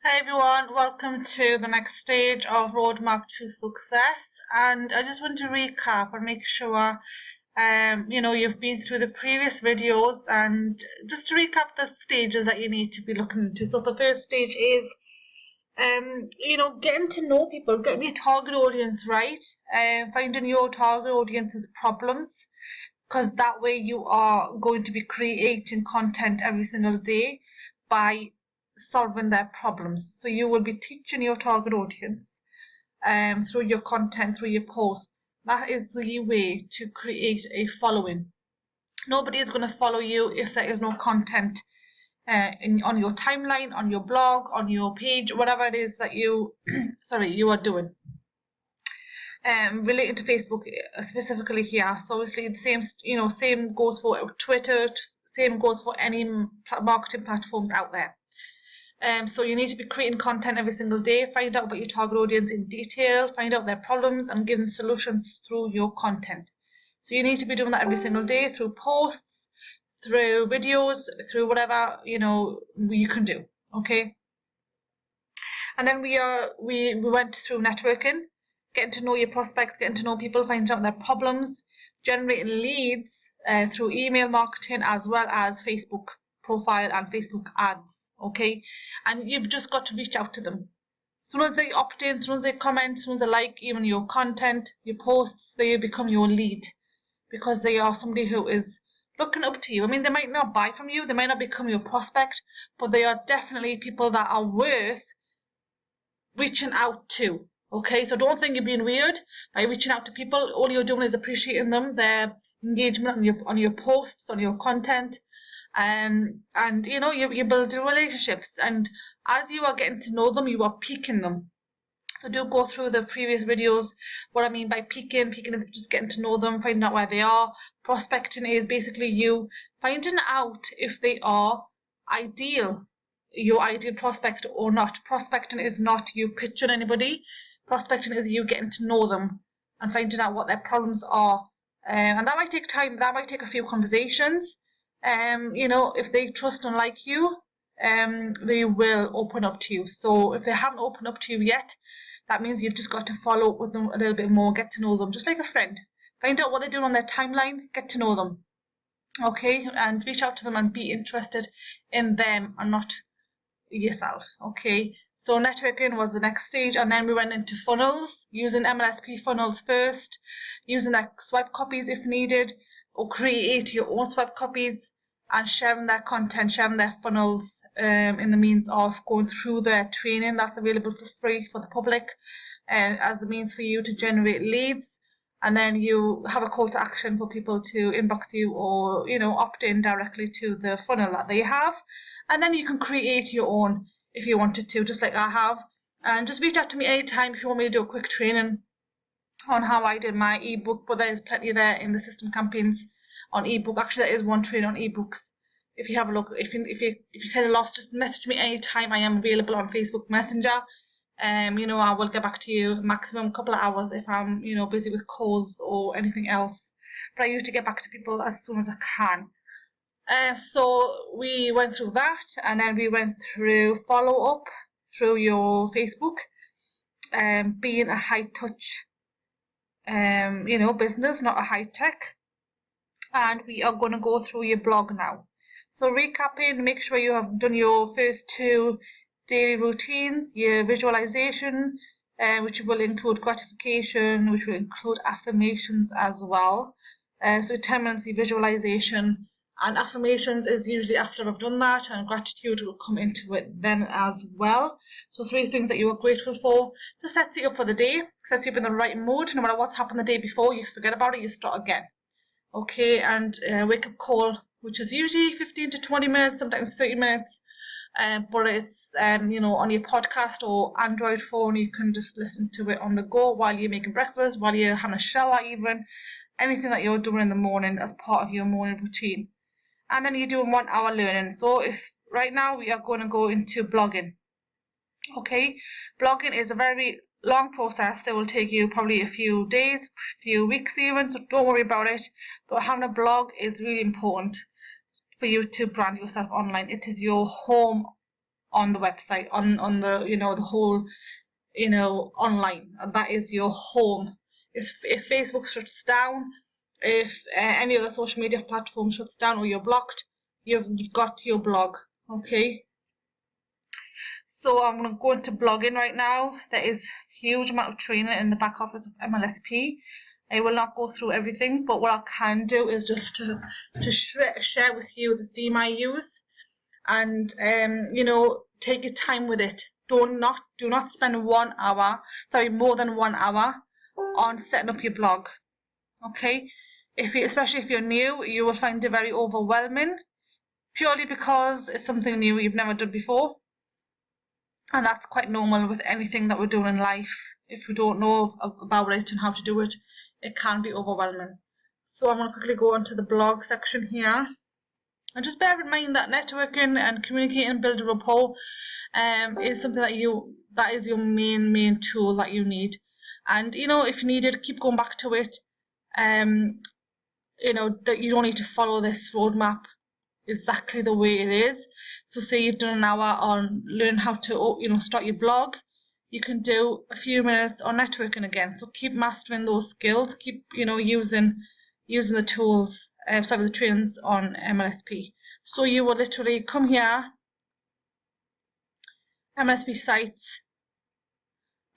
Hi everyone, welcome to the next stage of Roadmap to Success. And I just want to recap and make sure you've been through the previous videos, and just to recap the stages that you need to be looking into. So the first stage is getting to know people, getting your target audience right, finding your target audience's problems, because that way you are going to be creating content every single day by solving their problems. So you will be teaching your target audience through your content, through your posts. That is the way to create a following. Nobody is going to follow you if there is no content on your timeline, on your blog, on your page, whatever it is that you you are doing. Relating to Facebook specifically here. So obviously the same goes for Twitter, same goes for any marketing platforms out there. So you need to be creating content every single day, find out about your target audience in detail, find out their problems and give them solutions through your content. So you need to be doing that every single day through posts, through videos, through whatever you can do. Okay. And then we went through networking, getting to know your prospects, getting to know people, finding out their problems, generating leads through email marketing as well as Facebook profile and Facebook ads. Okay, and you've just got to reach out to them. As soon as they opt in, as soon as they comment, as soon as they like even your content, your posts, they become your lead, because they are somebody who is looking up to you. I mean, they might not buy from you, they might not become your prospect, but they are definitely people that are worth reaching out to. Okay, so don't think you're being weird by reaching out to people. All you're doing is appreciating them, their engagement on your posts, on your content, and you're building relationships. And as you are getting to know them, you are piquing them. So do go through the previous videos. What I mean by piquing is just getting to know them, finding out where they are. Prospecting is basically you finding out if they are ideal, your ideal prospect or not. Prospecting is not you pitching anybody. Prospecting is you getting to know them and finding out what their problems are. And that might take time. That might take a few conversations. If they trust and like you, they will open up to you. So if they haven't opened up to you yet, that means you've just got to follow up with them a little bit more, get to know them, just like a friend. Find out what they're doing on their timeline, get to know them. Okay, and reach out to them and be interested in them and not yourself. Okay, so networking was the next stage, and then we went into funnels, using MLSP funnels first, using like swipe copies if needed, or create your own swipe copies and sharing their content, sharing their funnels in the means of going through their training that's available for free for the public as a means for you to generate leads. And then you have a call to action for people to inbox you or opt in directly to the funnel that they have. And then you can create your own if you wanted to, just like I have. And just reach out to me anytime if you want me to do a quick training on how I did my ebook, but there's plenty there in the system campaigns on ebook. Actually, there is one training on ebooks. If you have a look, if you kind of lost, just message me anytime. I am available on Facebook Messenger. I will get back to you maximum a couple of hours if I'm busy with calls or anything else. But I usually get back to people as soon as I can. So we went through that, and then we went through follow up through your Facebook, being a high touch business, not a high tech. And we are going to go through your blog now. So recapping, make sure you have done your first 2 daily routines, your visualization, which will include gratification, which will include affirmations as well. So 10 minutes of visualization, and affirmations is usually after I've done that, and gratitude will come into it then as well. So 3 things that you are grateful for. Just sets you up for the day, sets you up in the right mood. No matter what's happened the day before, you forget about it, you start again. Okay, and wake up call, which is usually 15 to 20 minutes, sometimes 30 minutes. But it's on your podcast or Android phone. You can just listen to it on the go while you're making breakfast, while you're having a shower, even anything that you're doing in the morning as part of your morning routine. And then you're doing 1 hour learning. So if right now we are going to go into blogging. Okay, blogging is a very long process that will take you probably a few days, few weeks even, so don't worry about it. But having a blog is really important for you to brand yourself online. It is your home on the website, on the, you know, the whole, you know, online. And that is your home. If Facebook shuts down, if any other social media platform shuts down or you're blocked, you've got your blog. Okay. So I'm going to go into blogging right now. There is a huge amount of training in the back office of MLSP. I will not go through everything, but what I can do is just to share with you the theme I use, and you know, take your time with it. Do not spend 1 hour, more than 1 hour on setting up your blog. Okay, especially if you're new, you will find it very overwhelming, purely because it's something new you've never done before. And that's quite normal with anything that we're doing in life. If you don't know about it and how to do it, it can be overwhelming. So I'm going to quickly go onto the blog section here. And just bear in mind that networking and communicating and building rapport is something that is your main tool that you need. And you know, if you need it, keep going back to it. You know, that you don't need to follow this roadmap exactly the way it is. So say you've done an hour on learn how to, you know, start your blog, you can do a few minutes on networking again. So keep mastering those skills, keep, you know, using the tools, the trainings on MLSP. So you will literally come here, MLSP sites,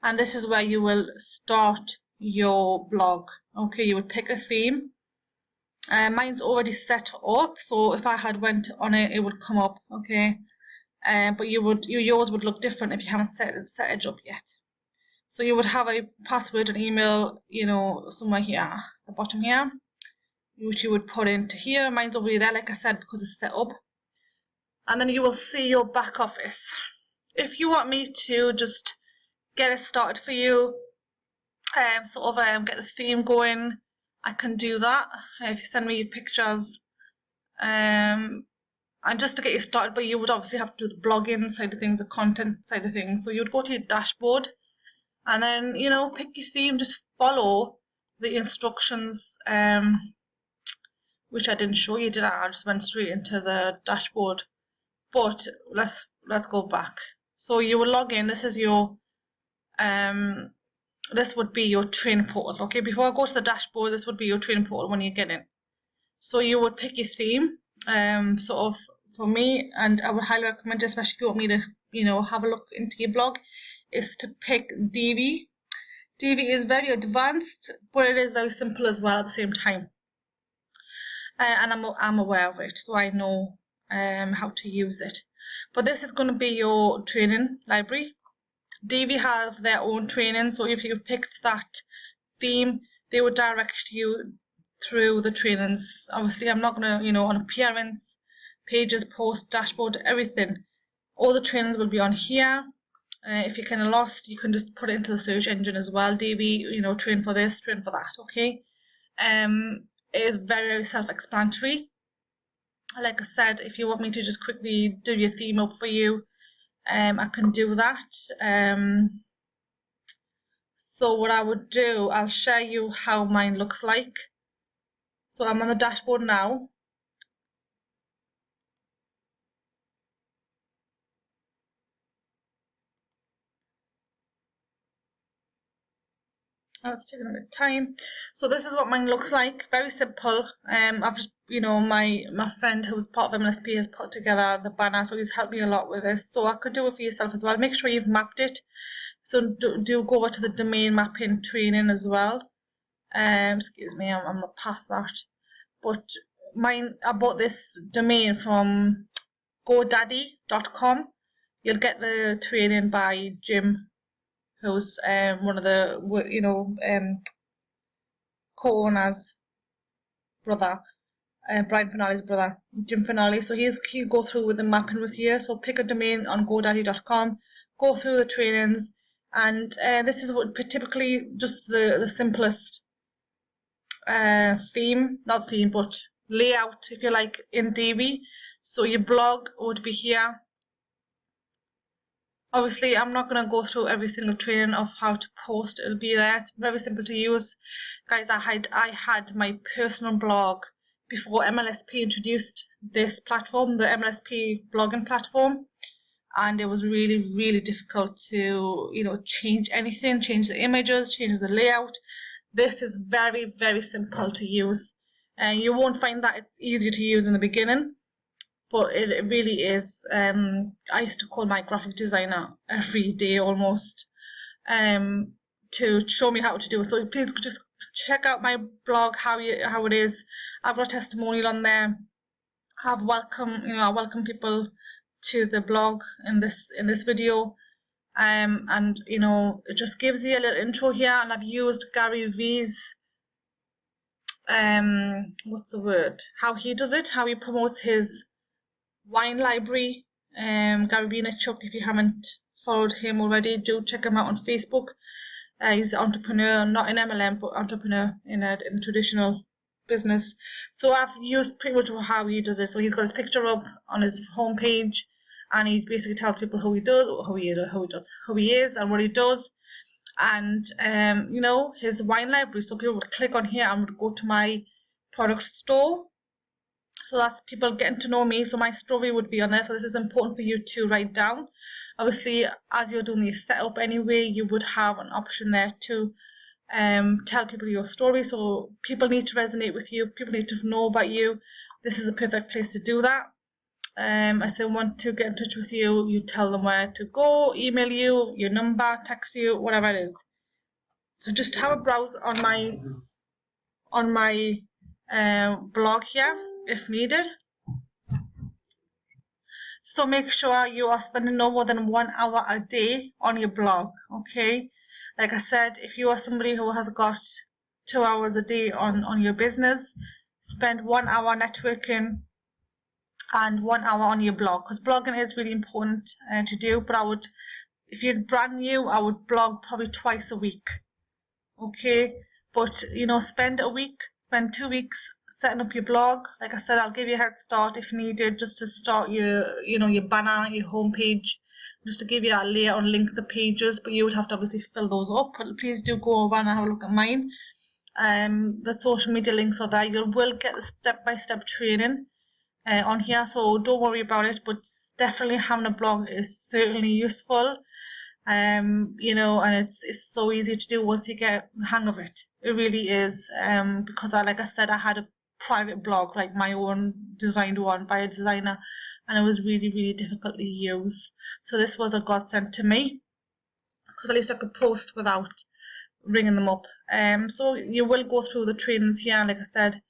and this is where you will start your blog. Okay, you would pick a theme. Mine's already set up, so if I had went on it, it would come up. Okay, but yours would look different if you haven't set it up yet. So you would have a password and email, you know, somewhere here at the bottom here, which you would put into here. Mine's already there, like I said, because it's set up. And then you will see your back office. If you want me to just get it started for you, get the theme going, I can do that. If you send me your pictures, and just to get you started, but you would obviously have to do the blogging side of things, the content side of things. So you would go to your dashboard, and then, you know, pick your theme, just follow the instructions, which I didn't show you, did I? I just went straight into the dashboard. But let's go back. So you will log in. This is your this would be your training portal. Okay, before I go to the dashboard, this would be your training portal when you get in. So you would pick your theme, sort of for me, and I would highly recommend it, especially if you want me to, you know, have a look into your blog, is to pick Divi. Divi is very advanced, but it is very simple as well at the same time. And I'm aware of it, so I know how to use it. But this is going to be your training library. Divi have their own training, so if you picked that theme, they would direct you through the trainings. Obviously, I'm not going to, you know, on appearance, pages, post, dashboard, everything. All the trainings will be on here. If you're kind of lost, you can just put it into the search engine as well. Divi, you know, train for this, train for that. Okay. It is very, very self-explanatory. Like I said, if you want me to just quickly do your theme up for you, I can do that. So what I would do, I'll share you how mine looks like. So I'm on the dashboard now. Oh, it's taking a bit of time. So this is what mine looks like. Very simple. I've just, you know, my friend who was part of MLSP has put together the banner, so he's helped me a lot with this. So I could do it for yourself as well. Make sure you've mapped it. So do go over to the domain mapping training as well. Excuse me, I'm not past that. But I bought this domain from GoDaddy.com. You'll get the training by Jim, who's one of the, you know, co-owners' brother, Brian Finale's brother, Jim Finale. So he'll go through with the mapping with you. So pick a domain on GoDaddy.com, go through the trainings, and this is what typically just the simplest not theme, but layout, if you like, in Divi. So your blog would be here. Obviously, I'm not going to go through every single training of how to post. It'll be there. It's very simple to use. Guys, I had my personal blog before MLSP introduced this platform, the MLSP blogging platform. and it was really difficult to, you know, change anything, change the images, change the layout. This is very simple to use, and you won't find that it's easy to use in the beginning, but it really is. I used to call my graphic designer every day almost to show me how to do it. So please just check out my blog, how it is. I've got a testimonial on there. I welcome people to the blog in this video, and you know, it just gives you a little intro here. And I've used Gary V's what's the word? How he does it, how he promotes his wine library. Gary Vaynerchuk, if you haven't followed him already, do check him out on Facebook. He's an entrepreneur, not in MLM, but entrepreneur in the traditional business. So I've used pretty much how he does it. So he's got his picture up on his homepage, and he basically tells people who he is, and what he does, and you know, his wine library. So people would click on here and would go to my product store. So that's people getting to know me. So my story would be on there. So this is important for you to write down. Obviously, as you're doing the setup anyway, you would have an option there to tell people your story. So people need to resonate with you. People need to know about you. This is a perfect place to do that. If they want to get in touch with you, you tell them where to go, email you, your number, text you, whatever it is. So just have a browse on my blog here if needed. So make sure you are spending no more than 1 hour a day on your blog, okay? Like I said, if you are somebody who has got 2 hours a day on your business, spend 1 hour networking and 1 hour on your blog, because blogging is really important to do. But if you're brand new, I would blog probably twice a week, okay? But you know, spend 2 weeks setting up your blog. Like I said, I'll give you a head start if needed, just to start your banner, your homepage, just to give you that layout and link the pages. But you would have to obviously fill those up. But please do go over and have a look at mine. The social media links are there. You will get the step-by-step training on here, so don't worry about it. But definitely having a blog is certainly useful. You know, and it's so easy to do once you get the hang of it. It really is. Because like I said, I had a private blog, like my own designed one by a designer, and it was really difficult to use. So this was a godsend to me, because at least I could post without ringing them up. So you will go through the trainings here, like I said.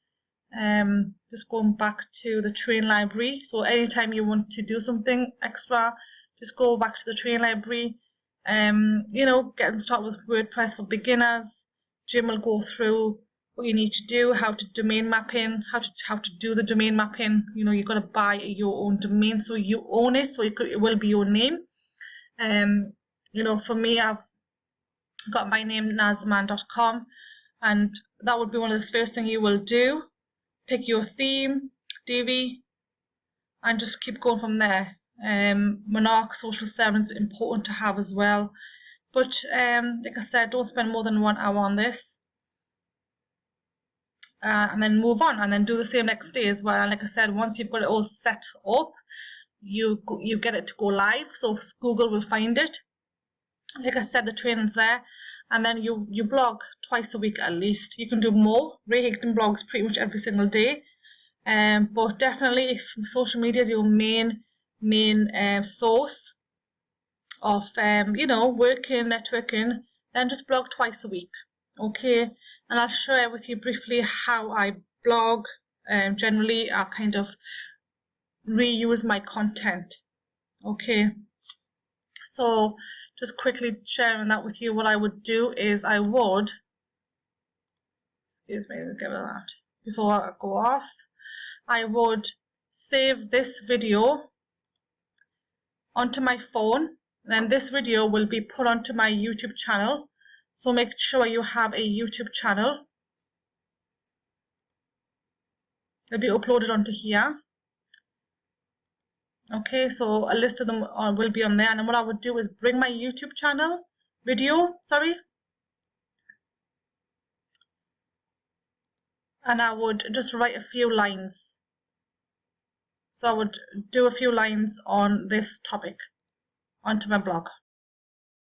Just going back to the train library. So anytime you want to do something extra, just go back to the train library. You know, getting started with WordPress for beginners. Jim will go through what you need to do, how to domain mapping, how to do the domain mapping. You know, you've got to buy your own domain so you own it, so it will be your name. You know, for me, I've got my name nazman.com, and that would be one of the first things you will do. Pick your theme, Divi, and just keep going from there. Monarch, Social 7 is important to have as well. But like I said, don't spend more than 1 hour on this. And then move on, and then do the same next day as well. And like I said, once you've got it all set up, you get it to go live, so Google will find it. Like I said, the training's there, and then you blog twice a week at least. You can do more. Ray Higdon blogs pretty much every single day. But definitely, if social media is your main source of you know, working, networking, then just blog twice a week, okay? And I'll share with you briefly how I blog. Generally, I kind of reuse my content, okay? So just quickly sharing that with you, what I would do is I would, excuse me, get rid of that before I go off. I would save this video onto my phone, then this video will be put onto my YouTube channel. So make sure you have a YouTube channel. It'll be uploaded onto here. Okay, so a list of them will be on there, and then what I would do is bring my YouTube channel video, and I would just write a few lines. So I would do a few lines on this topic. onto my blog.